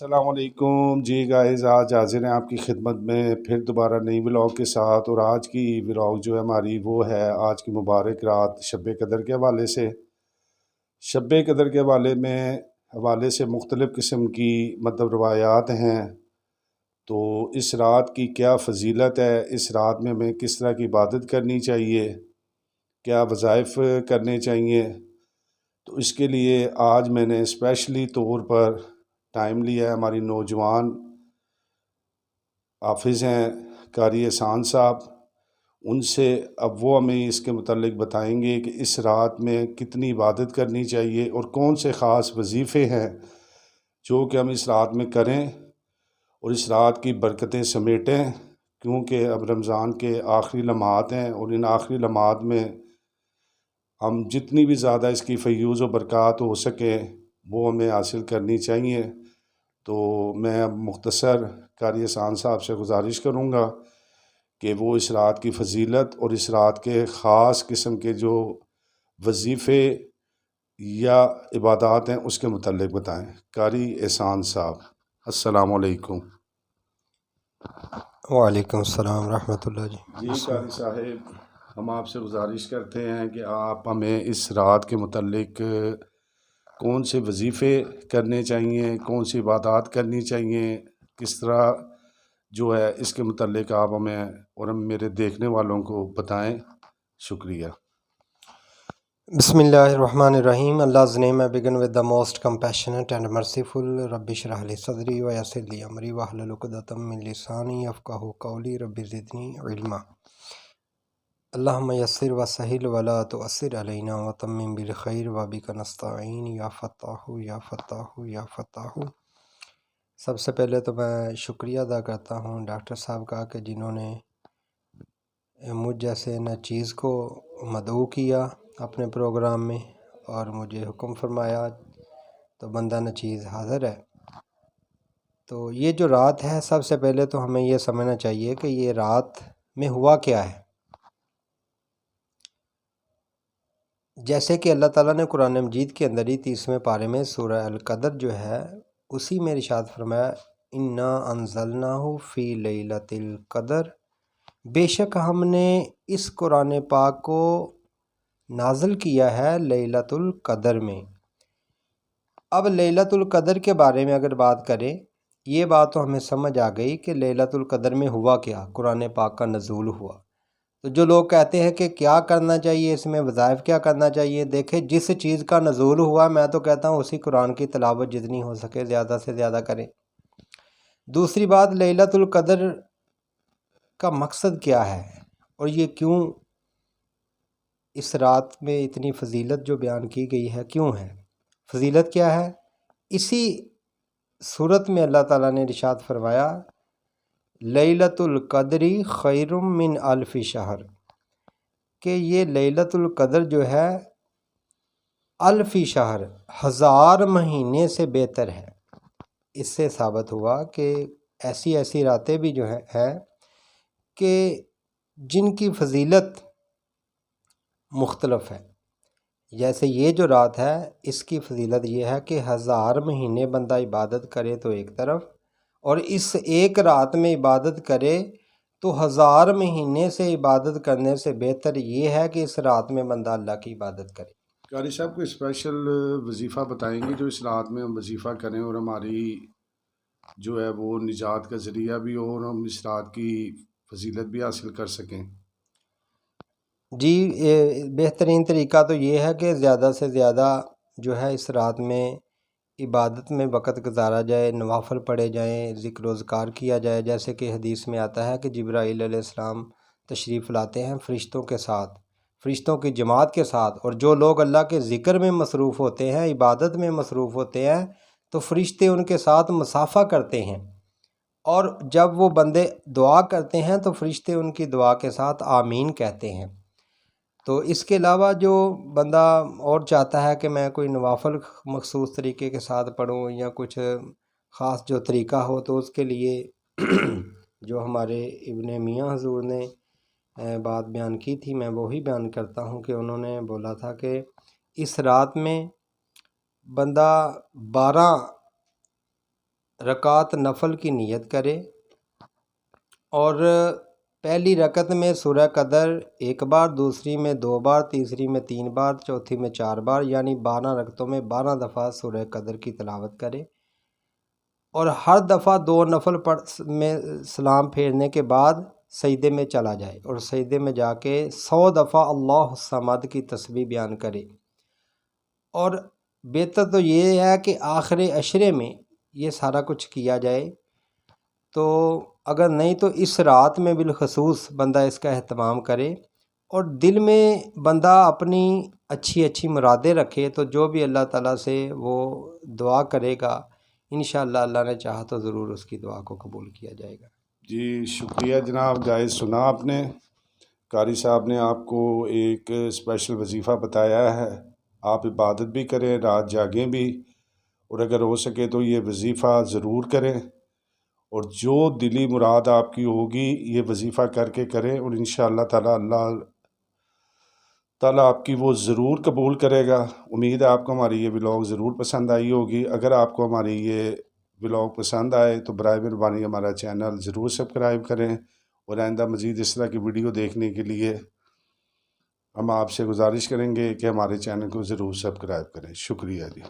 السلام علیکم جی گائز، آج حاضر ہیں آپ کی خدمت میں پھر دوبارہ نئی ولاگ کے ساتھ۔ اور آج کی ولاگ جو ہے ہماری وہ ہے آج کی مبارک رات شب قدر کے حوالے سے۔ شب قدر کے حوالے سے مختلف قسم کی روایات ہیں۔ تو اس رات کی کیا فضیلت ہے، اس رات میں ہمیں کس طرح کی عبادت کرنی چاہیے، کیا وظائف کرنے چاہیے، تو اس کے لیے آج میں نے اسپیشلی طور پر ٹائم لیا ہے۔ ہماری نوجوان حافظ ہیں قاری احسان صاحب، ان سے اب وہ ہمیں اس کے متعلق بتائیں گے کہ اس رات میں کتنی عبادت کرنی چاہیے اور کون سے خاص وظیفے ہیں جو کہ ہم اس رات میں کریں اور اس رات کی برکتیں سمیٹیں، کیونکہ اب رمضان کے آخری لمحات ہیں اور ان آخری لمحات میں ہم جتنی بھی زیادہ اس کی فیوض و برکات ہو سکیں وہ ہمیں حاصل کرنی چاہیے۔ تو میں اب مختصر قاری احسان صاحب سے گزارش کروں گا کہ وہ اس رات کی فضیلت اور اس رات کے خاص قسم کے جو وظیفے یا عبادات ہیں اس کے متعلق بتائیں۔ قاری احسان صاحب، السلام علیکم۔ وعلیکم السلام ورحمۃ اللہ جی قاری صاحب، ہم آپ سے گزارش کرتے ہیں کہ آپ ہمیں اس رات کے متعلق کون سے وظیفے کرنے چاہیے، کون سی عبادات کرنی چاہیے، کس طرح جو ہے اس کے متعلق آپ ہمیں اور ہم میرے دیکھنے والوں کو بتائیں۔ شکریہ۔ بسم اللہ الرحمن الرحیم۔ Allah's name I begin with the most compassionate and merciful. Rabbi shrah li sadri wa yassir li amri wahlul uqdatam min lisani yafqahu qawli rabbi zidni ilma. Allahumma yassir wa sahil wa la tu'assir alayna wa tammim bil khair wa bika nasta'in ya fattahu ya fattahu ya fattahu۔ سب سے پہلے تو میں شکریہ ادا کرتا ہوں doctor صاحب کا کہ جنہوں نے مجھ جیسے ناچیز کو مدعو کیا اپنے پروگرام میں اور مجھے حکم فرمایا تو بندہ ناچیز حاضر ہے۔ تو یہ جو رات ہے، سب سے پہلے تو ہمیں یہ سمجھنا چاہیے کہ یہ رات میں ہوا کیا ہے۔ جیسے کہ اللہ تعالیٰ نے قرآن مجید کے اندر ہی 30ویں پارے میں سورہ القدر جو ہے اسی میں ارشاد فرمایا، انا انزلناہ فی لیلۃ القدر، بے شک ہم نے اس قرآن پاک کو نازل کیا ہے لیلۃ القدر میں۔ اب لیلۃ القدر کے بارے میں اگر بات کریں، یہ بات تو ہمیں سمجھ آ گئی کہ لیلۃ القدر میں ہوا کیا، قرآن پاک کا نزول ہوا۔ تو جو لوگ کہتے ہیں کہ کیا کرنا چاہیے، اس میں وظائف کیا کرنا چاہیے، دیکھیں جس چیز کا نزول ہوا میں تو کہتا ہوں اسی قرآن کی تلاوت جتنی ہو سکے زیادہ سے زیادہ کریں۔ دوسری بات، لیلۃ القدر کا مقصد کیا ہے اور یہ کیوں اس رات میں اتنی فضیلت جو بیان کی گئی ہے کیوں ہے، فضیلت کیا ہے؟ اسی صورت میں اللہ تعالیٰ نے ارشاد فرمایا، لیلۃ القدر خیر من الف شہر، کہ یہ لیلۃ القدر جو ہے الف شہر، 1000 مہینے سے بہتر ہے۔ اس سے ثابت ہوا کہ ایسی راتیں بھی جو ہیں کہ جن کی فضیلت مختلف ہے۔ جیسے یہ جو رات ہے اس کی فضیلت یہ ہے کہ 1000 مہینے بندہ عبادت کرے تو ایک طرف، اور اس ایک رات میں عبادت کرے تو 1000 مہینے سے عبادت کرنے سے بہتر یہ ہے کہ اس رات میں بندہ اللہ کی عبادت کرے۔ قاری صاحب کوئی اسپیشل وظیفہ بتائیں گے جو اس رات میں ہم وظیفہ کریں اور ہماری جو ہے وہ نجات کا ذریعہ بھی ہو اور ہم اس رات کی فضیلت بھی حاصل کر سکیں؟ جی، بہترین طریقہ تو یہ ہے کہ زیادہ سے زیادہ جو ہے اس رات میں عبادت میں وقت گزارا جائے، نوافل پڑھے جائیں، ذکر و اذکار کیا جائے۔ جیسے کہ حدیث میں آتا ہے کہ جبرائیل علیہ السلام تشریف لاتے ہیں فرشتوں کے ساتھ، فرشتوں کی جماعت کے ساتھ، اور جو لوگ اللہ کے ذکر میں مصروف ہوتے ہیں، عبادت میں مصروف ہوتے ہیں، تو فرشتے ان کے ساتھ مصافحہ کرتے ہیں، اور جب وہ بندے دعا کرتے ہیں تو فرشتے ان کی دعا کے ساتھ آمین کہتے ہیں۔ تو اس کے علاوہ جو بندہ اور چاہتا ہے کہ میں کوئی نوافل مخصوص طریقے کے ساتھ پڑھوں یا کچھ خاص جو طریقہ ہو، تو اس کے لیے جو ہمارے ابن میاں حضور نے بات بیان کی تھی میں وہی بیان کرتا ہوں کہ انہوں نے بولا تھا کہ اس رات میں بندہ 12 رکعت نفل کی نیت کرے اور پہلی رکعت میں سورہ قدر 1 بار، دوسری میں 2 بار، تیسری میں 3 بار، چوتھی میں 4 بار، یعنی 12 رکعتوں میں 12 دفعہ سورہ قدر کی تلاوت کرے، اور ہر دفعہ 2 نفل میں سلام پھیرنے کے بعد سجدے میں چلا جائے اور سجدے میں جا کے 100 دفعہ اللہ الصمد کی تسبیح بیان کرے۔ اور بہتر تو یہ ہے کہ آخر عشرے میں یہ سارا کچھ کیا جائے، تو اگر نہیں تو اس رات میں بالخصوص بندہ اس کا اہتمام کرے اور دل میں بندہ اپنی اچھی اچھی مرادیں رکھے، تو جو بھی اللہ تعالیٰ سے وہ دعا کرے گا انشاءاللہ اللہ نے چاہا تو ضرور اس کی دعا کو قبول کیا جائے گا۔ جی شکریہ جناب، جائز سنا آپ نے۔ قاری صاحب نے آپ کو ایک اسپیشل وظیفہ بتایا ہے، آپ عبادت بھی کریں، رات جاگیں بھی، اور اگر ہو سکے تو یہ وظیفہ ضرور کریں، اور جو دلی مراد آپ کی ہوگی یہ وظیفہ کر کے کریں، اور انشاءاللہ تعالی اللہ تعالیٰ آپ کی وہ ضرور قبول کرے گا۔ امید ہے آپ کو ہماری یہ ولاگ ضرور پسند آئی ہوگی۔ اگر آپ کو ہماری یہ ولاگ پسند آئے تو برائے مہربانی ہمارا چینل ضرور سبسکرائب کریں، اور آئندہ مزید اس طرح کی ویڈیو دیکھنے کے لیے ہم آپ سے گزارش کریں گے کہ ہمارے چینل کو ضرور سبسکرائب کریں۔ شکریہ جی۔